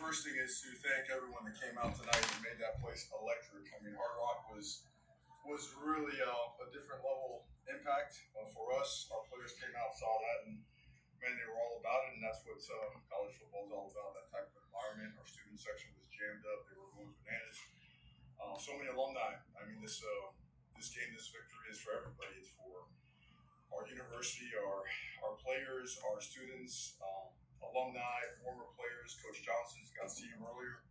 first thing is to thank everyone that came out tonight and made that place electric. I mean, Hard Rock was really a different level impact for us. Our players came out, saw that, and man, they were all about it. And that's what college football is all about, that type of environment. Our student section was jammed up. They were going bananas. So many alumni. I mean, this game, this victory is for everybody. It's for our university, our players, our students, alumni, former players. Coach Johnson's got to see him earlier.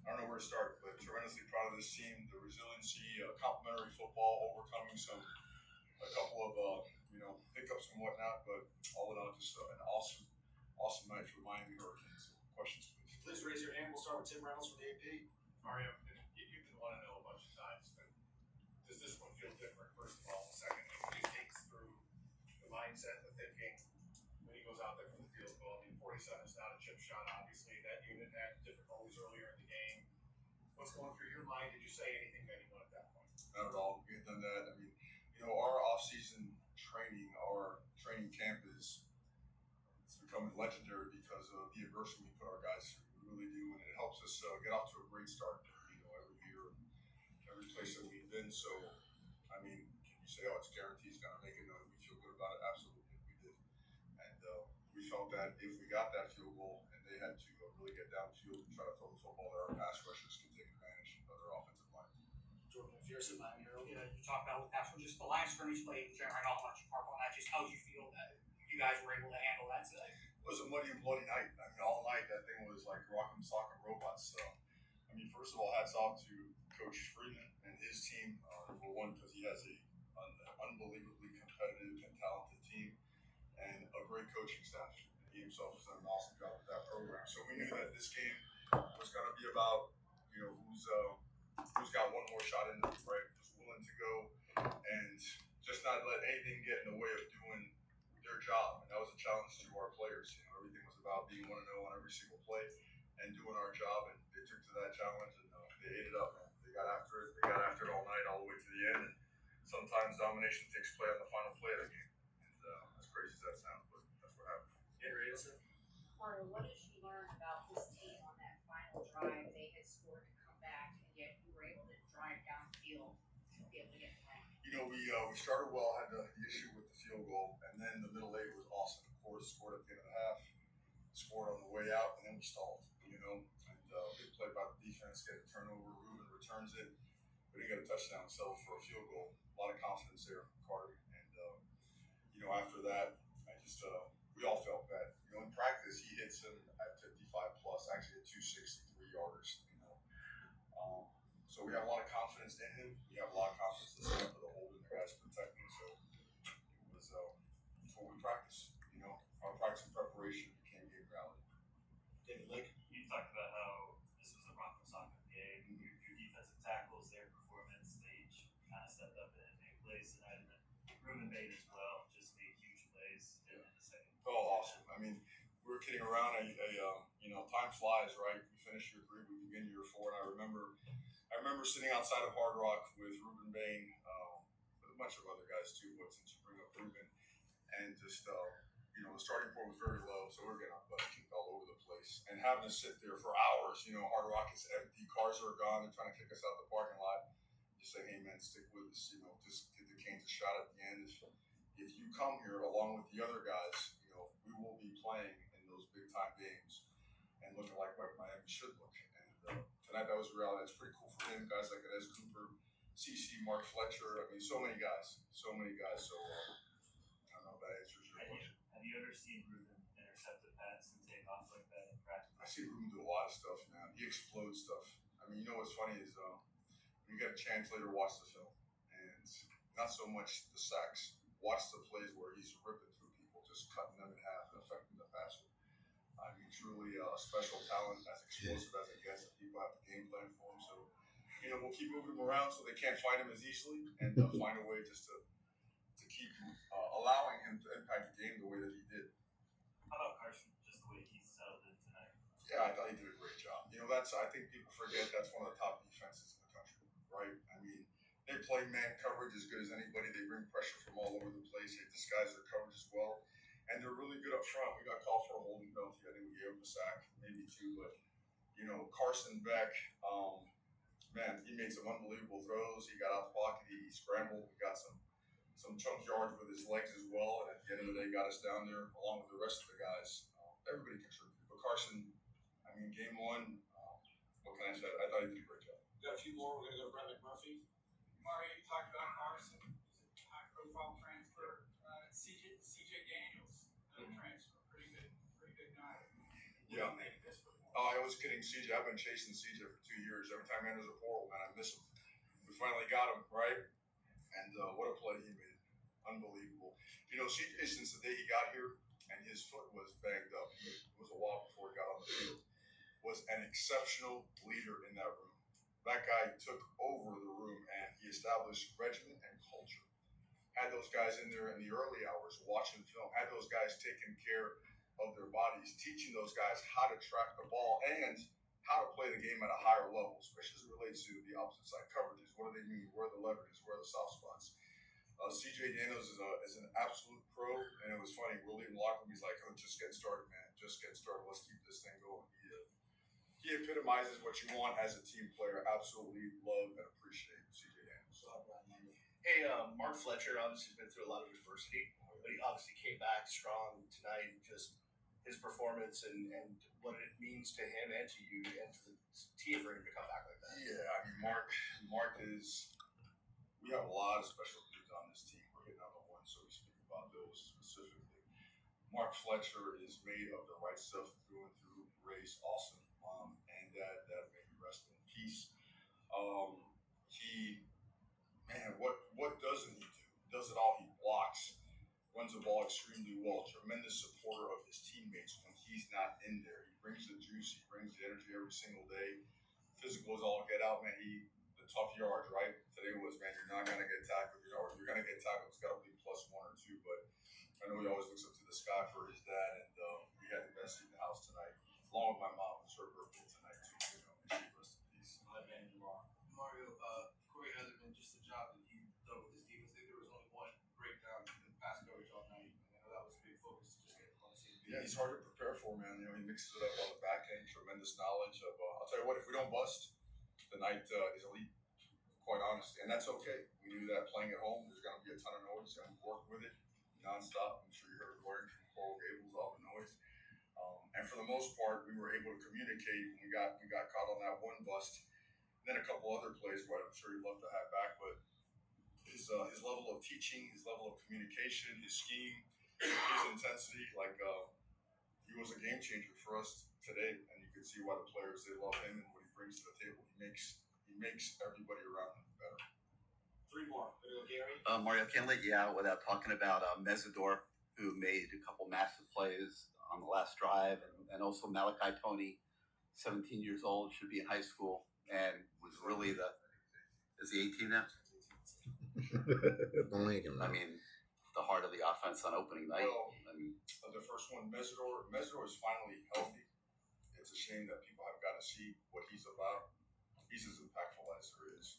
I don't know where to start, but tremendously proud of this team. The resiliency, complimentary football, overcoming a couple of hiccups and whatnot, but all in all, just an awesome night for the Miami Hurricanes. Questions, please. Please raise your hand. We'll start with Tim Reynolds from the AP. Mario, you've been wanting to know a bunch of times, but does this one feel different? First of all, second, can you take us through the mindset, the thinking when he goes out there from the field goal? I mean, 47 is not a chip shot, obviously. That unit had difficulties earlier in the game. What's going through your mind? Did you say anything to anyone at that point? Not at all. We had done that. I mean, our off-season training, our training camp it's becoming legendary because of the adversity we put our guys through. We really do, and it helps us get off to a great start. Every year, every place that we've been. So, I mean, can you say, it's guaranteed he's going to make it? No, we feel good about it. Absolutely, we did. And we felt that if we got that field goal, and they had to really get downfield and try to throw the football, that our pass rushers can take advantage of their offensive line. Jordan McPherson, Miami Herald. You talk about with pass rush, just the line scrimmage play in general. I don't want you to harp on that. Just how did you feel that you guys were able to handle that today? It was a muddy and bloody night. I mean, all night that thing was like rock'em sock'em robots. So, I mean, first of all, hats off to Coach Freeman and his team. Number one, because he has an unbelievably competitive and talented team and a great coaching staff. He himself has done an awesome job with that program. So we knew that this game was going to be about, who's got one more shot in them, right? Who's willing to go and just not let anything get in the way of doing their job. And that was a challenge to our players. Everything was about being 1-0 on every single play and doing our job. And they took to that challenge and they ate it up, man. They got after it. They got after it all night, all the way to the end. And sometimes domination takes play on the final play of the game. And as crazy as that sounds, but that's what happened. Mario, what did you learn about this team on that final drive? They had scored to come back, and yet you were able to drive downfield to be able to get the win. We started well, had the issue with the field goal, and then the middle eight was awesome. Of course, scored at the end of the half, scored on the way out, and then we stalled. And big play by the defense, get a turnover. Ruben returns it, but he got a touchdown, settled for a field goal. A lot of confidence there from Carter, and after that, we all felt bad. In practice, he hits him at 55 plus, actually at 263 yarders. So we have a lot of confidence in him. We have a lot of confidence in the center, the holding, the guys protecting. So it was it's what we practice. Our practice and preparation became game reality. David Lake. You talked about how this was a rock soccer game. Your defensive tackles, their performance, they each kind of stepped up in big plays tonight, and then Ruben made as well, just made huge plays in the second. Oh, awesome! I mean, we were kidding around. Time flies, right? We finished year 3, we begin year 4, and I remember sitting outside of Hard Rock with Ruben Bain, with a bunch of other guys too. But since you bring up Ruben, and just the starting point was very low, so we were getting our butts kicked all over the place, and having to sit there for hours. Hard Rock is empty, cars are gone, they're trying to kick us out the parking lot. Just say, hey man, stick with us. Just give the Canes a shot at the end. If you come here along with the other guys, we will be playing in those big time games and looking like what Miami should look. And tonight that was a reality. That's pretty cool for him. Guys like Ez Cooper, CC, Mark Fletcher. I mean, so many guys. So I don't know if that answers your question. Have you ever seen Ruben intercept a pass and take off like that in practice? I see Ruben do a lot of stuff, man. He explodes stuff. I mean, what's funny is when you get a chance later, watch the film. And not so much the sacks. Watch the plays where he's ripping through people, just cutting them in half and affecting the passer. I mean, truly a special talent, as explosive as it gets, and people have the game plan for him. So, we'll keep moving him around so they can't find him as easily, and find a way just to keep allowing him to impact the game the way that he did. How about Carson, just the way he settled in tonight? Yeah, I thought he did a great job. I think people forget that's one of the top defenses in the country, right? I mean, they play man coverage as good as anybody. They bring pressure from all over the place. They disguise their coverage as well. And they're really good up front. We got called for a holding penalty. I think we gave them a sack, maybe 2. too. But Carson Beck, man, he made some unbelievable throws. He got out the pocket, he scrambled, he got some chunk yards with his legs as well, and at the end of the day, got us down there along with the rest of the guys. Everybody contributed, but Carson, I mean, game one, what can I say? I thought he did a great job. Got a few more. We're gonna go to Brett McMurphy. Mario, you talked about Carson. He's a high-profile transfer. CJ Daniels, another transfer, pretty good guy. Yeah. What do you think of this performance? Oh, I was kidding, CJ. I've been chasing CJ for 2 years. Every time he enters a portal, man, I miss him. We finally got him, right? And what a play he made. Unbelievable. CJ, since the day he got here, and his foot was banged up, it was a while before he got on the field, was an exceptional leader in that room. That guy took over the room, and he established regimen and culture. Had those guys in there in the early hours watching film, had those guys taking care of their bodies, teaching those guys how to track the ball and how to play the game at a higher level, especially as it relates to the opposite side coverages. What do they mean? Where are the leverages? Where are the soft spots? CJ Daniels is an absolute pro, and it was funny. We're leaving the locker room. He's like, "Oh, just get started, man. Just get started. Let's keep this thing going." He epitomizes what you want as a team player. Absolutely love and appreciate CJ Daniels. Hey, Mark Fletcher obviously has been through a lot of adversity, but he obviously came back strong tonight. Just his performance and what it means to him and to you and to the team for him to come back like that. Yeah, I mean, Mark is. We have a lot of special dudes on this team. We're hitting on the one, so we speak about those specifically. Mark Fletcher is made of the right stuff through and through. Raised awesome mom and dad. That may be rest in peace. What doesn't he do? Does it all. He blocks, runs the ball extremely well. Tremendous supporter of his teammates when he's not in there. He brings the juice. He brings the energy every single day. Physical is all get out, man. The tough yards, right? Today was, man, you're not gonna get tackled. If you're gonna get tackled, it's gotta be +1 or 2. But I know he always looks up to the sky for his dad, and we had the best seat in the house tonight, along with my mom. It's her birthday tonight too. May she rest in peace. Mario, Corey Heatherman, just the job that he done with his defense. I think there was only one breakdown in pass coverage all night. I know that was a big focus to just get on the same page. Yeah, he's hard to prepare for, man. He mixes it up on the back end. Tremendous knowledge of. I'll tell you what, if we don't bust, the night is elite. Quite honestly, and that's okay. We knew that playing at home, there's going to be a ton of noise, and we worked with it nonstop. I'm sure you heard Gordon from Coral Gables, all the noise. And for the most part, we were able to communicate. We got caught on that one bust, and then a couple other plays where I'm sure he'd love to have back. But his level of teaching, his level of communication, his scheme, his intensity, he was a game changer for us today. And you can see why the players, they love him and what he brings to the table. He makes everybody around him better. 3 more. Gonna go Gary. Mario, can't let you out without talking about Mesidor, who made a couple massive plays on the last drive, and also Malachi Tony, 17 years old, should be in high school, and was really is he 18 now? I mean, the heart of the offense on opening night. Well, the first one, Mesidor is finally healthy. It's a shame that people haven't got to see what he's about. He's as impactful as there is.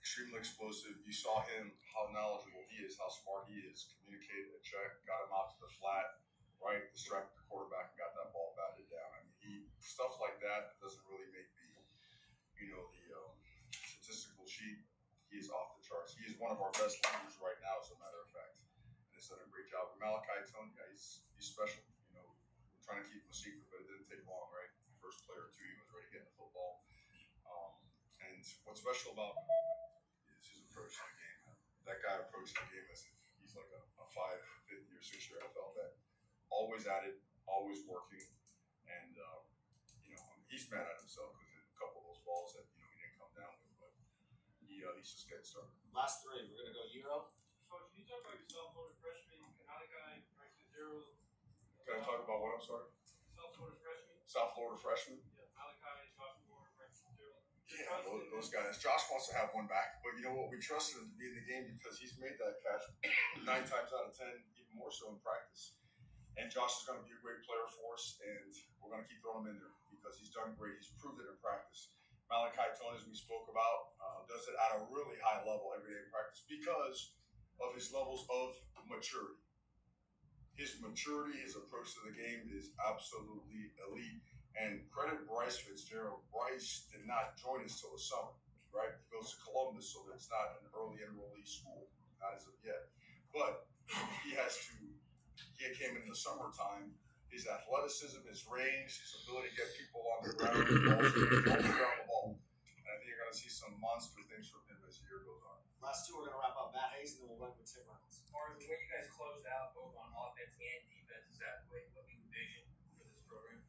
Extremely explosive. You saw him, how knowledgeable he is, how smart he is. Communicated a check, got him out to the flat, right? Distracted the quarterback and got that ball batted down. I mean, stuff like that doesn't really make the statistical sheet. He is off the charts. He is one of our best leaders right now, as a matter of fact, and has done a great job. With Malachi Tony, he's special. We're trying to keep him a secret, but it didn't take long, right? First player or 2, he was ready to get in the football. And what's special about him is his approach to the game. That guy approaches the game as if he's like a 5th year, 6th year NFL vet. Always at it, always working, and he's mad at himself because a couple of those balls that he didn't come down with, but he's just getting started. Last 3. We're gonna go Euro. Coach, can you talk about your self-voted freshman, Malachi, right to 0? Can I talk about what? I'm sorry. Self-voted freshman. South Florida freshman. Yeah, Malachi, Josh Moore, right to 0. Yeah, those guys. Josh wants to have one back, but you know what? We trusted him to be in the game because he's made that catch 9 times out of 10, even more so in practice. And Josh is going to be a great player for us, and we're going to keep throwing him in there because he's done great. He's proved it in practice. Malachi Tony, as we spoke about, does it at a really high level every day in practice because of his levels of maturity. His maturity, his approach to the game is absolutely elite, And credit Bryce Fitzgerald. Bryce did not join us till the summer, right? He goes to Columbus, so it's not an early enrollee school, not as of yet. But he has to. He came in the summertime. His athleticism, his range, his ability to get people on the ground, balls around the ball. And I think you're going to see some monster things from him as the year goes on. Last two, we're going to wrap up Matt Hayes, and then we'll run with Tim Reynolds. Or the way you guys closed out both on offense and defense, is that what you envision for this program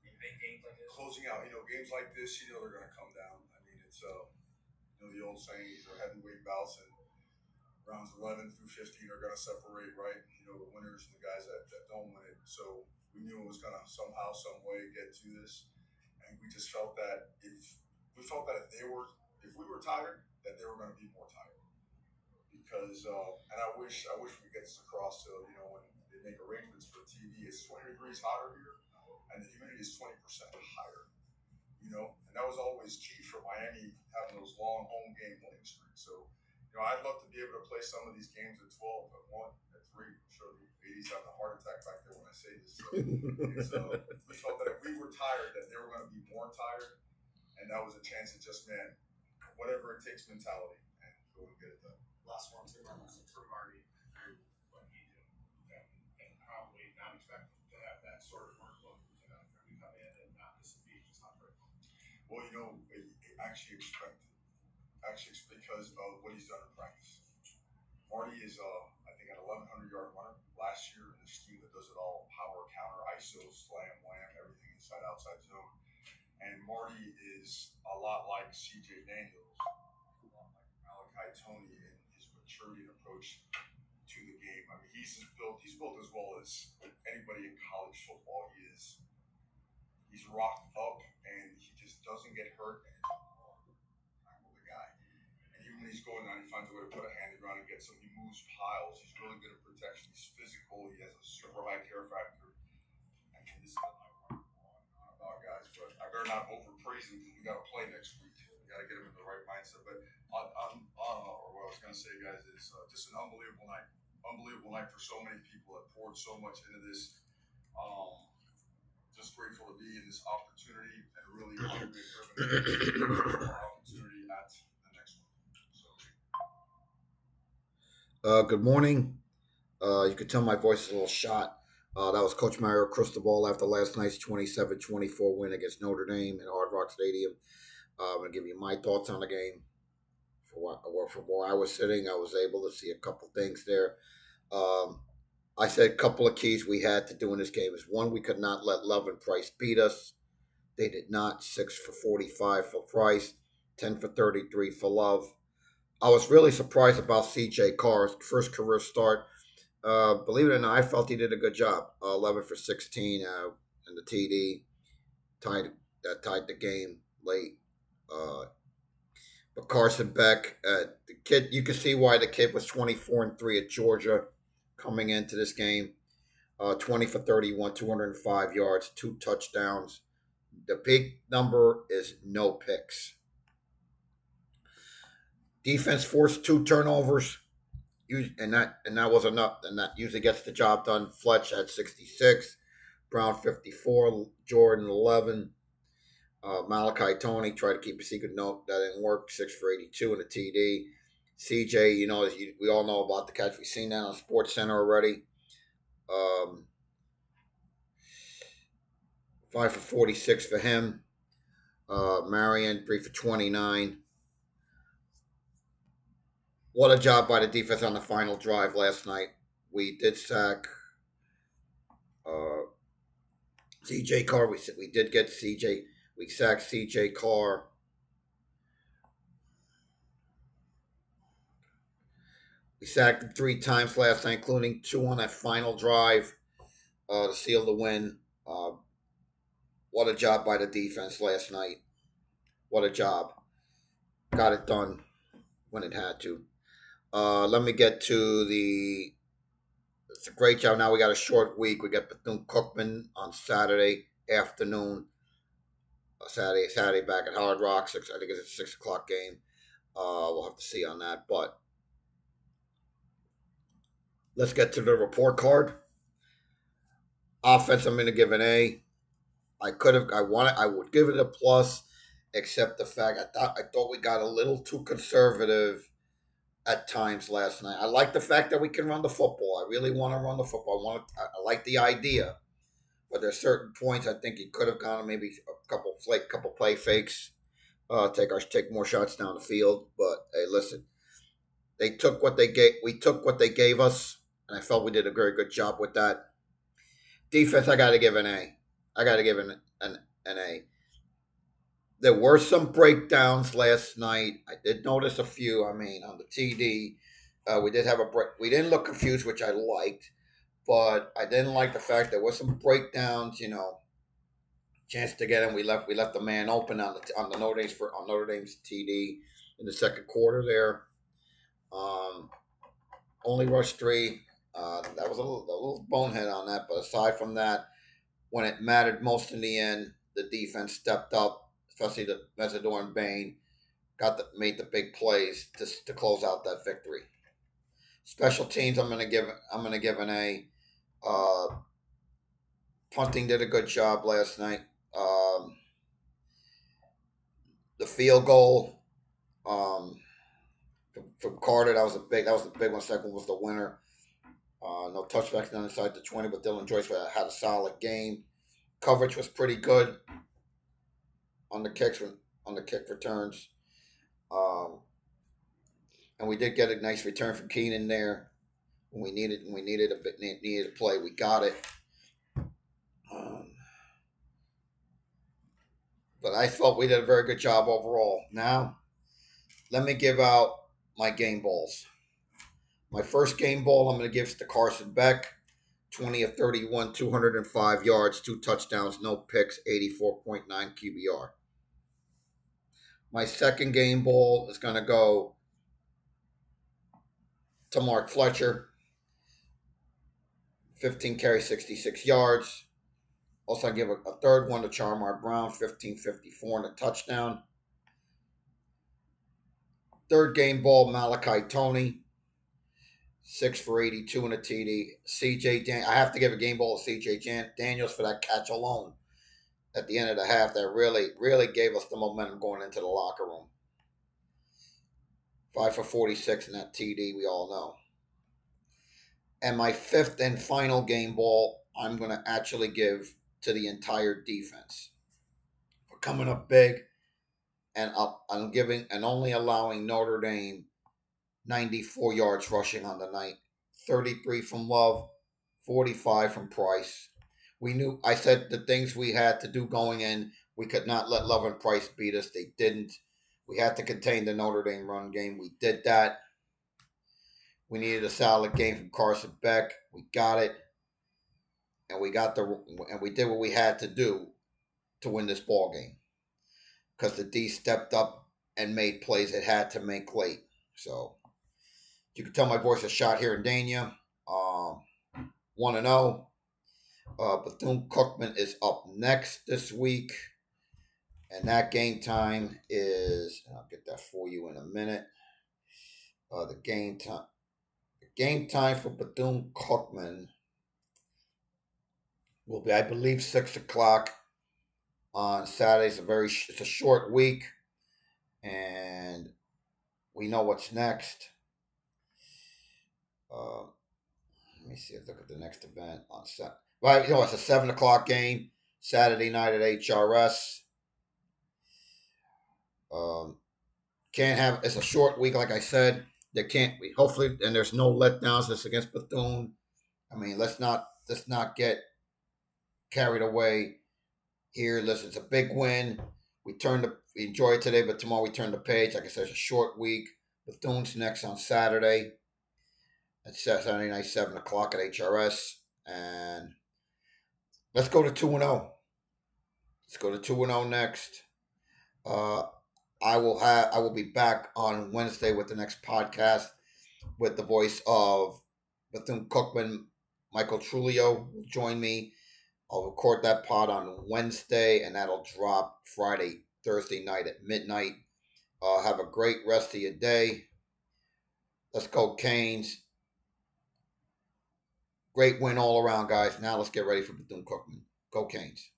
in big games like this? Closing out, games like this, they're going to come down. I mean, it's the old saying, they're heavyweight bouts, and rounds 11 through 15 are going to separate, right? The winners and the guys that don't win it. So we knew it was going to somehow, some way get to this, and we just felt that if we were tired, that they were going to be more tired. Because and I wish we could get this across to when they make arrangements for TV, it's 20 degrees hotter here, and the humidity is 20% higher. And that was always key for Miami having those long home game winning streaks. So, I'd love to be able to play some of these games at 12, at 1, at 3. I'm sure the 80s having a heart attack back there when I say this. So we felt that if we were tired, that they were going to be more tired, and that was a chance to just, whatever it takes mentality, and go and get it done. Last one, Tim Reynolds. For Marty and what he did, and probably not expect to have that sort of workload for him to come in and not miss a beat. It's not very cool. Well, actually because of what he's done in practice. Marty is, I think, an 1,100-yard runner last year in a scheme that does it all: power, counter, ISO, slam, wham, everything inside, outside zone. And Marty is a lot like C.J. Daniels, a lot like Malachi Tony in his maturity and approach to the game. I mean, he's built as well as anybody in college football. He's rocked up, and he just doesn't get hurt. And tackle the guy. And even when he's going down, he finds a way to put a hand around and get some. He moves piles. He's really good at protection. He's physical. He has a super high care factor. I mean, this is what I want about guys, but I better not overpraise him because we got to play next week. We got to get him in the right mindset. But what I was going to say, guys, is just an unbelievable night. Unbelievable night for so many people that poured so much into this. Just grateful to be in this opportunity and really driven our opportunity at the next one. Good morning. You could tell my voice is a little shot. That was Coach Mario Cristobal after last night's 27-24 win against Notre Dame at Hard Rock Stadium. I'm going to give you my thoughts on the game. From where I was sitting, I was able to see a couple things there. I said a couple of keys we had to do in this game is, one, we could not let Love and Price beat us. They did not. 6 for 45 for Price, 10 for 33 for Love. I was really surprised about C.J. Carr's first career start. Believe it or not, I felt he did a good job. 11 for 16 in the TD. Tied the game late. But Carson Beck, the kid, you can see why the kid was 24-3 at Georgia coming into this game. 20 for 31, 205 yards, 2 touchdowns. The big number is no picks. Defense forced 2 turnovers, and that was enough. And that usually gets the job done. Fletch had 66, Brown 54, Jordan 11. Malachi Tony tried to keep a secret note. That didn't work. 6 for 82 in the TD. CJ, we all know about the catch. We've seen that on Sports Center already. 5 for 46 for him. Marion, 3 for 29. What a job by the defense on the final drive last night. We did sack C.J. Carr. We did get C.J. We sacked C.J. Carr. We sacked him 3 times last night, including 2 on that final drive to seal the win. What a job by the defense last night. What a job. Got it done when it had to. Let me get to it's a great job. Now we got a short week. We got Bethune-Cookman on Saturday afternoon. Saturday back at Hard Rock. I think it's a 6 o'clock game. We'll have to see on that. But let's get to the report card. Offense, I'm going to give an A. I would give it a plus, except the fact I thought we got a little too conservative at times last night. I like the fact that we can run the football. I really want to run the football. I like the idea, but there's certain points I think he could have gone maybe a couple play fakes, take more shots down the field. But hey, listen, they took what they gave. We took what they gave us, and I felt we did a very good job with that. Defense, I got to give an A. I got to give an A. There were some breakdowns last night. I did notice a few. I mean, on the TD, we did have a break. We didn't look confused, which I liked, but I didn't like the fact there was some breakdowns. Chance to get him. We left the man open on Notre Dame's TD in the second quarter there. Only rushed 3. That was a little bonehead on that, but aside from that, when it mattered most in the end, the defense stepped up, especially the Mesidor and Bain made the big plays to close out that victory. Special teams, I'm gonna give an A. Punting did a good job last night. The field goal from Carter, that was the big one. Second was the winner. No touchbacks down inside the 20, but Dylan Joyce had a solid game. Coverage was pretty good on the kick returns. And we did get a nice return from Keenan there. When we needed a play, we got it. But I felt we did a very good job overall. Now, let me give out my game balls. My first game ball I'm going to give to Carson Beck. 20 of 31, 205 yards, 2 touchdowns, no picks, 84.9 QBR. My second game ball is going to go to Mark Fletcher. 15 carries, 66 yards. Also, I give a third one to Charmar Brown, 15-54 and a touchdown. Third game ball, Malachi Tony, 6 for 82 and a TD. I have to give a game ball to CJ Daniels for that catch alone at the end of the half. That really, really gave us the momentum going into the locker room. 5 for 46 in that TD, we all know. And my fifth and final game ball, I'm going to actually give to the entire defense for coming up big, and I'm giving and only allowing Notre Dame 94 yards rushing on the night, 33 from Love, 45 from Price. I said the things we had to do going in, we could not let Love and Price beat us. They didn't. We had to contain the Notre Dame run game. We did that. We needed a solid game from Carson Beck. We got it. And we did what we had to do to win this ball game. Because the D stepped up and made plays it had to make late. So you can tell my voice is shot here in Dania. 1-0. Bethune-Cookman is up next this week. And that game time is, I'll get that for you in a minute. The game time for Bethune-Cookman will be, I believe, 6 o'clock on Saturday. It's a short week, and we know what's next. Let me see. Look at the next event on Saturday. Right, it's a 7 o'clock game Saturday night at HRS. It's a short week, like I said. There can't be, hopefully, and there's no letdowns. This against Bethune. I mean, let's not get carried away here. Listen, it's a big win. We enjoy it today, but tomorrow we turn the page. Like I said, it's a short week. Bethune's next on Saturday. It's Saturday night, 7 o'clock at HRS. And let's go to 2-0. Let's go to 2-0 next. I will be back on Wednesday with the next podcast with the voice of Bethune-Cookman. Michael Trulio will join me. I'll record that pod on Wednesday, and that'll drop Thursday night at midnight. Have a great rest of your day. Let's go Canes. Great win all around, guys. Now let's get ready for Bethune-Cookman. Go Canes.